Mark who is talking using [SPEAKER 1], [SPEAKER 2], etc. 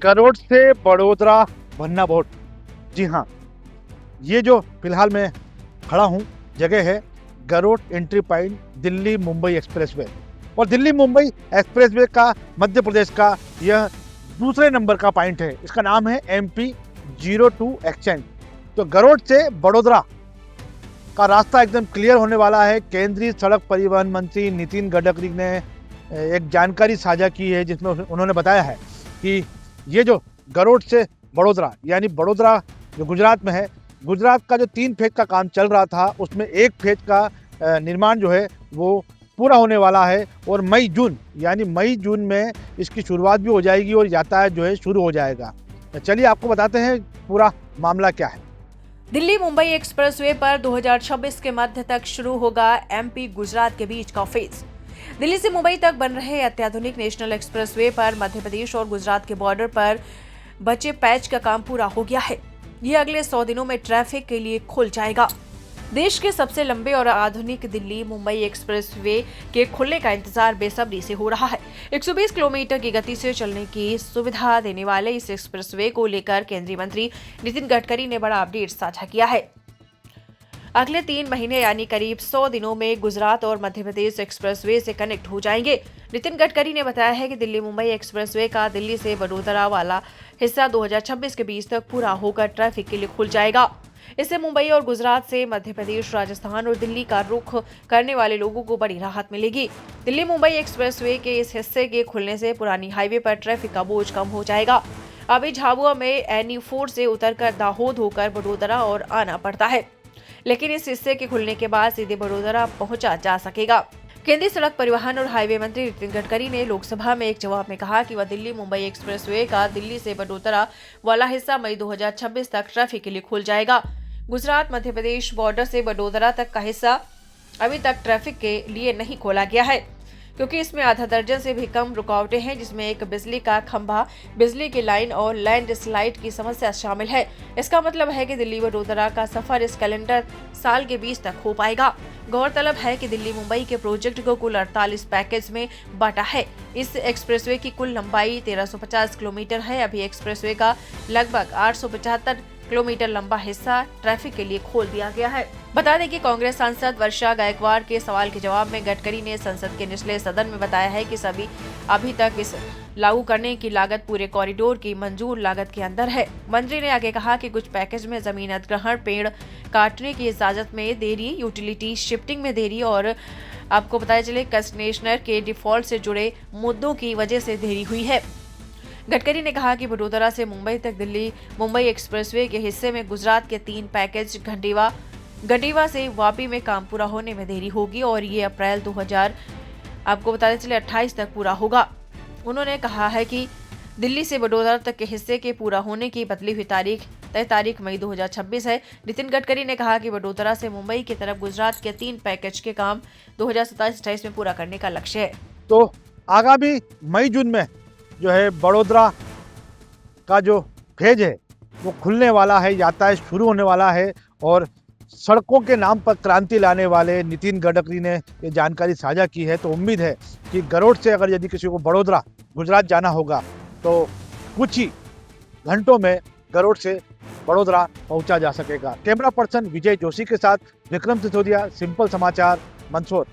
[SPEAKER 1] करोड़ से बड़ोदरा बनना बहुत। जी हाँ, ये जो फिलहाल मैं खड़ा हूँ जगह है Garod entry point Delhi Mumbai expressway. और दिल्ली मुंबई एक्सप्रेसवे का मध्य प्रदेश का यह दूसरे नंबर का पॉइंट है। इसका नाम है MP-02 एक्सचेंज। तो गरोड से बड़ोदरा का रास्ता एकदम क्लियर होने वाला है। केंद्रीय सड़क परिवहन मंत्री नितिन गडकरी ने एक जानकारी साझा की है जिसमें उन्होंने बताया है कि ये जो गरोड से बड़ोदरा यानी बड़ोदरा जो गुजरात में है, गुजरात का जो 3 फेज का काम चल रहा था उसमें 1 फेज का निर्माण जो है वो पूरा होने वाला है और मई जून में इसकी शुरुआत भी हो जाएगी और यातायात जो है शुरू हो जाएगा। तो चलिए आपको बताते हैं पूरा मामला क्या है।
[SPEAKER 2] दिल्ली मुंबई एक्सप्रेसवे पर 2026 के मध्य तक शुरू होगा MP गुजरात के बीच का फेज। दिल्ली से मुंबई तक बन रहे अत्याधुनिक नेशनल एक्सप्रेसवे पर मध्य प्रदेश और गुजरात के बॉर्डर पर बचे पैच का काम पूरा हो गया है। ये अगले 100 दिनों में ट्रैफिक के लिए खुल जाएगा। देश के सबसे लंबे और आधुनिक दिल्ली मुंबई एक्सप्रेसवे के खुलने का इंतजार बेसब्री से हो रहा है। 120 किलोमीटर की गति से चलने की सुविधा देने वाले इस एक्सप्रेसवे को लेकर केंद्रीय मंत्री नितिन गडकरी ने बड़ा अपडेट साझा किया है। अगले 3 महीने यानी करीब 100 दिनों में गुजरात और मध्य प्रदेश एक्सप्रेसवे से कनेक्ट हो जाएंगे। नितिन गडकरी ने बताया है कि दिल्ली मुंबई एक्सप्रेसवे का दिल्ली से बड़ोदरा वाला हिस्सा 2026 के बीच तक पूरा होकर ट्रैफिक के लिए खुल जाएगा। इससे मुंबई और गुजरात से मध्य प्रदेश, राजस्थान और दिल्ली का रुख करने वाले लोगों को बड़ी राहत मिलेगी। दिल्ली मुंबई एक्सप्रेसवे के इस हिस्से के खुलने से पुरानी हाईवे पर ट्रैफिक का बोझ कम हो जाएगा। अभी झाबुआ में NE4 से उतरकर दाहोद होकर बड़ोदरा और आना पड़ता है, लेकिन इस हिस्से के खुलने के बाद सीधे बड़ोदरा पहुंचा जा सकेगा। केंद्रीय सड़क परिवहन और हाईवे मंत्री नितिन गडकरी ने लोकसभा में एक जवाब में कहा कि वह दिल्ली मुंबई एक्सप्रेसवे का दिल्ली से बड़ोदरा वाला हिस्सा मई 2026 तक ट्रैफिक के लिए खुल जाएगा। गुजरात मध्य प्रदेश बॉर्डर से बड़ोदरा तक का हिस्सा अभी तक ट्रैफिक के लिए नहीं खोला गया है, क्योंकि इसमें आधा दर्जन से भी कम रुकावटें हैं, जिसमें एक बिजली का खंभा, बिजली की लाइन और लैंड स्लाइड की समस्या शामिल है। इसका मतलब है कि दिल्ली बड़ोदरा का सफर इस कैलेंडर साल के बीच तक हो पाएगा। गौरतलब है कि दिल्ली मुंबई के प्रोजेक्ट को कुल 48 पैकेज में बांटा है। इस एक्सप्रेसवे की कुल लंबाई 1350 किलोमीटर है। अभी एक्सप्रेसवे का लगभग 875 किलोमीटर लंबा हिस्सा ट्रैफिक के लिए खोल दिया गया है। बता दें कि कांग्रेस सांसद वर्षा गायकवाड़ के सवाल के जवाब में गडकरी ने संसद के निचले सदन में बताया है कि अभी तक इस लागू करने की लागत पूरे कॉरिडोर की मंजूर लागत के अंदर है। मंत्री ने आगे कहा कि कुछ पैकेज में जमीन अधिग्रहण, पेड़ काटने की इजाजत में देरी, यूटिलिटी शिफ्टिंग में देरी और आपको बताया चले कंसेशनर के डिफॉल्ट से जुड़े मुद्दों की वजह से देरी हुई है। गडकरी ने कहा कि बड़ोदरा से मुंबई तक दिल्ली मुंबई एक्सप्रेसवे के हिस्से में गुजरात के 3 पैकेज गंडीवा से वापी में काम पूरा होने में देरी होगी और ये अप्रैल 2028 तक पूरा होगा। उन्होंने कहा है कि दिल्ली से बड़ोदरा तक के हिस्से के पूरा होने की बदली हुई तय तारीख मई 2026 है। नितिन गडकरी ने कहा कि बड़ोदरा से मुंबई की तरफ गुजरात के 3 पैकेज के काम 2027-28 में पूरा करने का लक्ष्य है।
[SPEAKER 1] तो आगामी मई जून में जो है बड़ोदरा का जो फेज है वो खुलने वाला है, यातायात शुरू होने वाला है और सड़कों के नाम पर क्रांति लाने वाले नितिन गडकरी ने ये जानकारी साझा की है। तो उम्मीद है कि गरोड से अगर यदि किसी को बड़ोदरा गुजरात जाना होगा तो कुछ ही घंटों में गरोड से बड़ोदरा पहुंचा जा सकेगा। कैमरा पर्सन विजय जोशी के साथ विक्रम सिसोदिया, सिंपल समाचार, मंदसौर।